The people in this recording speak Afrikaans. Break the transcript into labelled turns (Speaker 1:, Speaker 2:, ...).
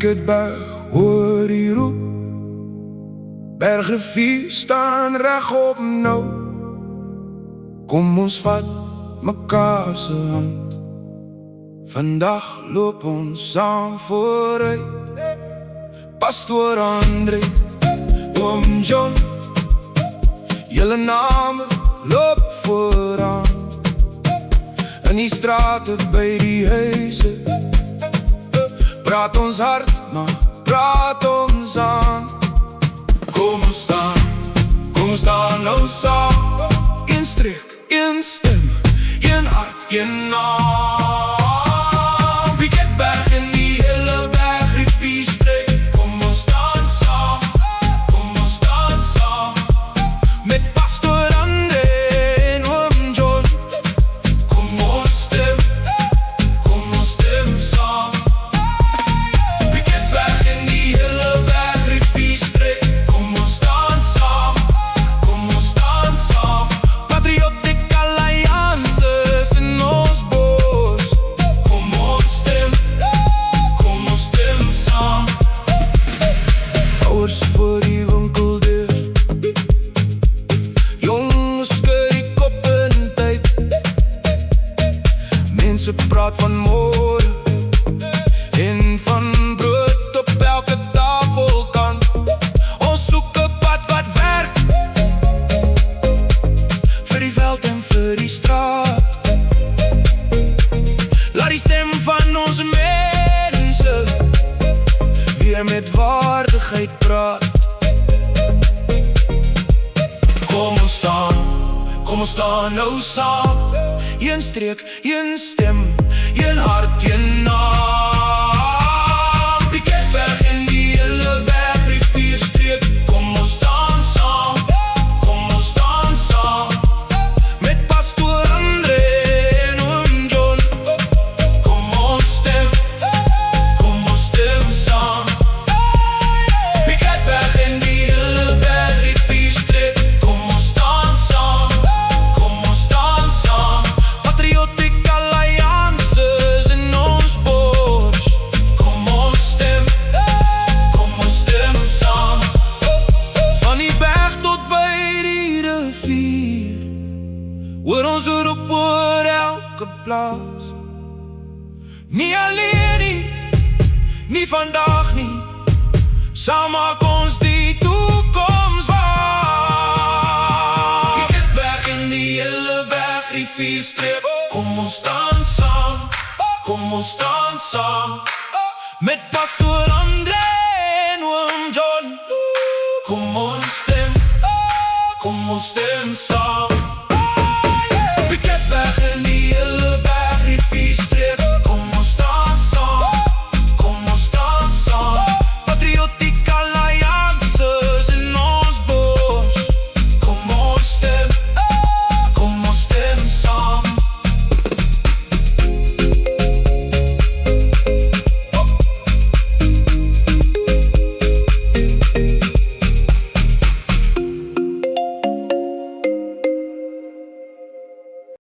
Speaker 1: Piketberg, hoor die roep. Bergrivier staan regop nou. Kom ons vat mekaar se hand. Vandag loop ons saam vooruit. Pastoor André, Oom John, julle name loop vooraan. In die strate by die huise praat ons hart, maar praat ons aan. Kom ons staan nou saam. Een streek, een stem, een hart, een naam. Piketberg in die hele Bergrivierstreek. Kom ons staan saam, kom ons staan saam. Met Pastoor André en Oom John. Kom ons stem saam. Piketberg in die hele Bergrivierstreek. Kom ons staan saam, kom ons staan saam. Patriotiek alliances in ons bos. Kom ons stem saam. Ouers voor die winkeldeur, jongens skud die kop in tyd. Mense praat van môre en van brood op elke tafelkant. Ons soek 'n pad wat werk vir die veld en vir die straat. Laat die stem van ons mense weer met waardigheid praat. Kom ons staan nou saam. Een streek, een stem, een hart, een naam. Piketberg in die hele Bergrivierstreek. Kom ons staan saam, kom ons staan saam. Met Pastoor André en Oom John. Kom ons stem saam. Piketberg in die hele Bergrivierstreek. Kom ons staan saam, kom ons staan saam. Patriotiek alliances in ons bos. Kom ons stem saam. Van die berg tot by die rivier, hoor ons roep oor elke plaas. Nie alleen nie vandag nie, saam maak ons die toekoms waar. Piketberg in die hele Bergrivierstreek. Kom ons staan saam, kom ons staan saam. Met Pastoor André en Oom John. Kom ons stem saam.